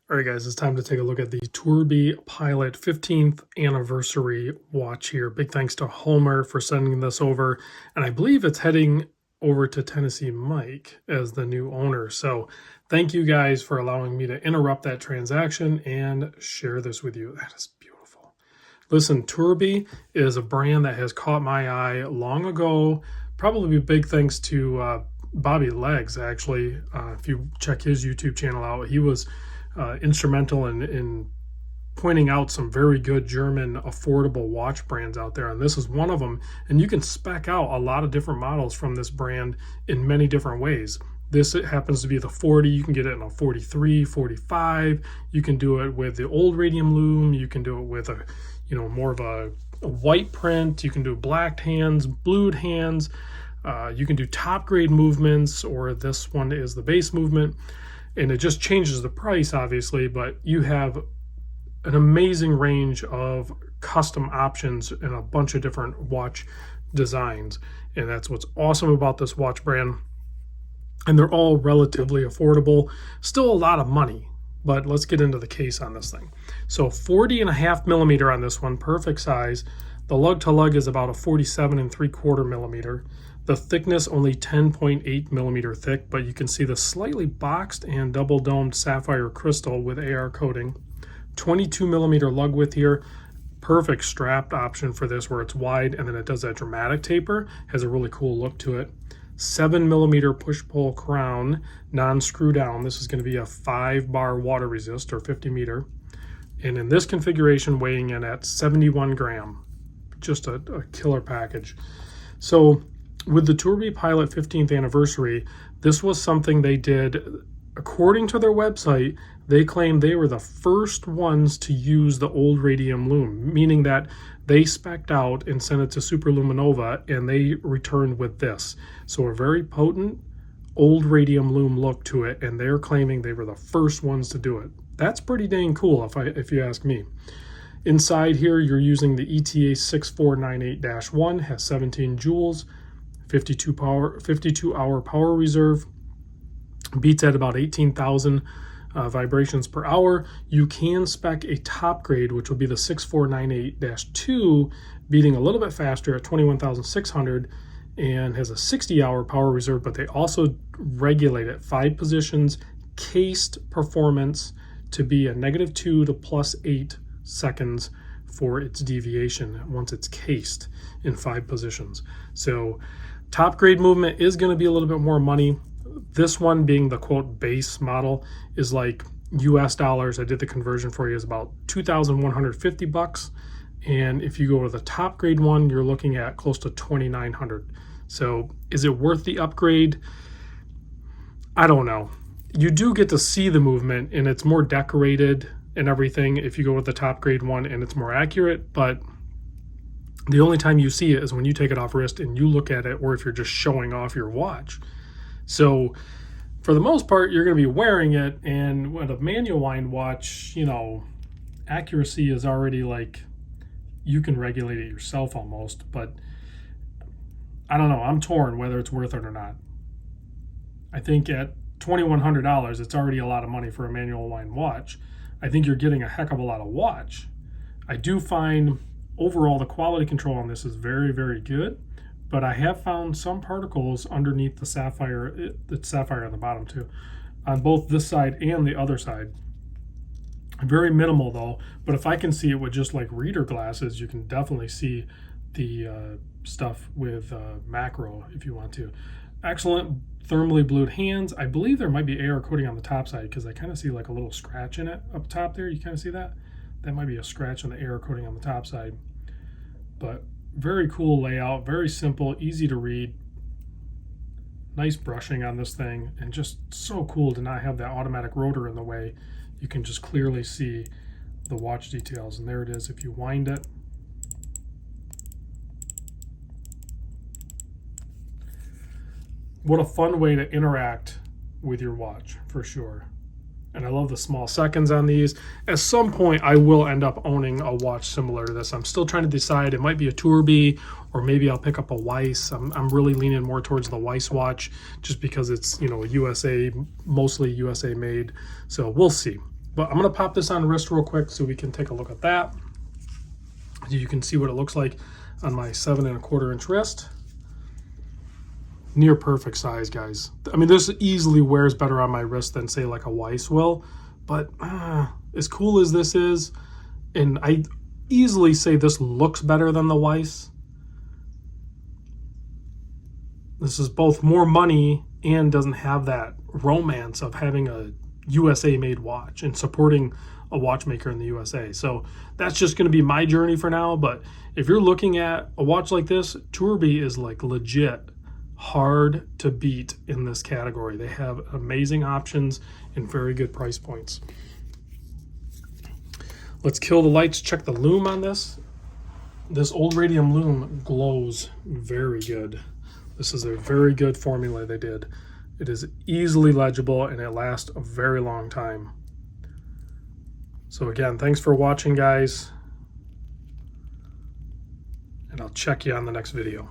All right, guys, it's time to take a look at the Tourby Pilot 15th anniversary watch here. Big thanks to Homer for sending this over. And I believe it's heading over to Tennessee Mike as the new owner. So thank you guys for allowing me to interrupt that transaction and share this with you. That is beautiful. Listen, Tourby is a brand that has caught my eye long ago. Probably big thanks to Bobby Legs, actually. If you check his YouTube channel out, he was instrumental in pointing out some very good German affordable watch brands out there, and this is one of them. And you can spec out a lot of different models from this brand in many different ways. This happens to be the 40. You can get it in a 43, 45. You can do it with the old radium loom. You can do it with a, more of a white print. You can do blacked hands, blued hands. You can do top grade movements, or this one is the base movement. And it just changes the price, obviously, but you have an amazing range of custom options and a bunch of different watch designs. And that's what's awesome about this watch brand. And they're all relatively affordable. Still a lot of money, but let's get into the case on this thing. So 40.5 millimeter on this one, perfect size. The lug to lug is about a 47.75 millimeter. The thickness only 10.8 millimeter thick, but you can see the slightly boxed and double domed sapphire crystal with AR coating. 22 millimeter lug width here. Perfect strapped option for this, where it's wide and then it does that dramatic taper. Has a really cool look to it. 7 millimeter push-pull crown, non-screw down. This is going to be a 5-bar water resist, or 50 meter. And in this configuration, weighing in at 71 gram. Just a killer package. So with the Tourby Pilot 15th anniversary, this was something they did. According to their website, they claimed they were the first ones to use the old radium loom, meaning that they spec'd out and sent it to Superluminova, and they returned with this. So a very potent old radium loom look to it, and they're claiming they were the first ones to do it. That's pretty dang cool, if you ask me. Inside here, you're using the ETA 6498-1, has 17 joules, 52-hour power reserve, beats at about 18,000 vibrations per hour. You can spec a top grade, which will be the 6498-2, beating a little bit faster at 21,600, and has a 60-hour power reserve, but they also regulate it 5 positions, cased performance to be a -2 to +8 seconds for its deviation once it's cased in 5 positions. So top grade movement is going to be a little bit more money. This one, being the quote base model, is like US dollars. I did the conversion for you, is about $2,150. And if you go to the top grade one, you're looking at close to $2,900. So is it worth the upgrade? I don't know. You do get to see the movement, and it's more decorated and everything if you go with the top grade one, and it's more accurate, but the only time you see it is when you take it off wrist and you look at it, or if you're just showing off your watch. So for the most part, you're going to be wearing it, and with a manual wind watch, accuracy is already like, you can regulate it yourself almost, but I don't know. I'm torn whether it's worth it or not. I think at $2,100, it's already a lot of money for a manual wind watch. I think you're getting a heck of a lot of watch. I do find overall the quality control on this is very, very good, but I have found some particles underneath the sapphire. It's sapphire on the bottom too, on both this side and the other side. Very minimal though, but if I can see it with just like reader glasses, you can definitely see the stuff with macro if you want to. Excellent thermally blued hands. I believe there might be AR coating on the top side, because I kind of see like a little scratch in it up top there. You kind of see that? That might be a scratch on the AR coating on the top side. But very cool layout, very simple, easy to read. Nice brushing on this thing, and just so cool to not have that automatic rotor in the way. You can just clearly see the watch details, and there it is if you wind it. What a fun way to interact with your watch, for sure. And I love the small seconds on these. At some point, I will end up owning a watch similar to this. I'm still trying to decide. It might be a Tourby, or maybe I'll pick up a Weiss. I'm really leaning more towards the Weiss watch, just because it's, USA, mostly USA made. So we'll see. But I'm going to pop this on wrist real quick so we can take a look at that. You can see what it looks like on my 7¼ inch wrist. Near perfect size, guys. I mean, this easily wears better on my wrist than, say, like a Weiss will. But as cool as this is, and I easily say this looks better than the Weiss. This is both more money and doesn't have that romance of having a USA made watch and supporting a watchmaker in the USA. So that's just going to be my journey for now. But if you're looking at a watch like this, Tourby is like legit hard to beat in this category. They have amazing options and very good price points. Let's kill the lights, check the lume on this. This old radium lume glows very good. This is a very good formula they did. It is easily legible and it lasts a very long time. So again, thanks for watching, guys. And I'll check you on the next video.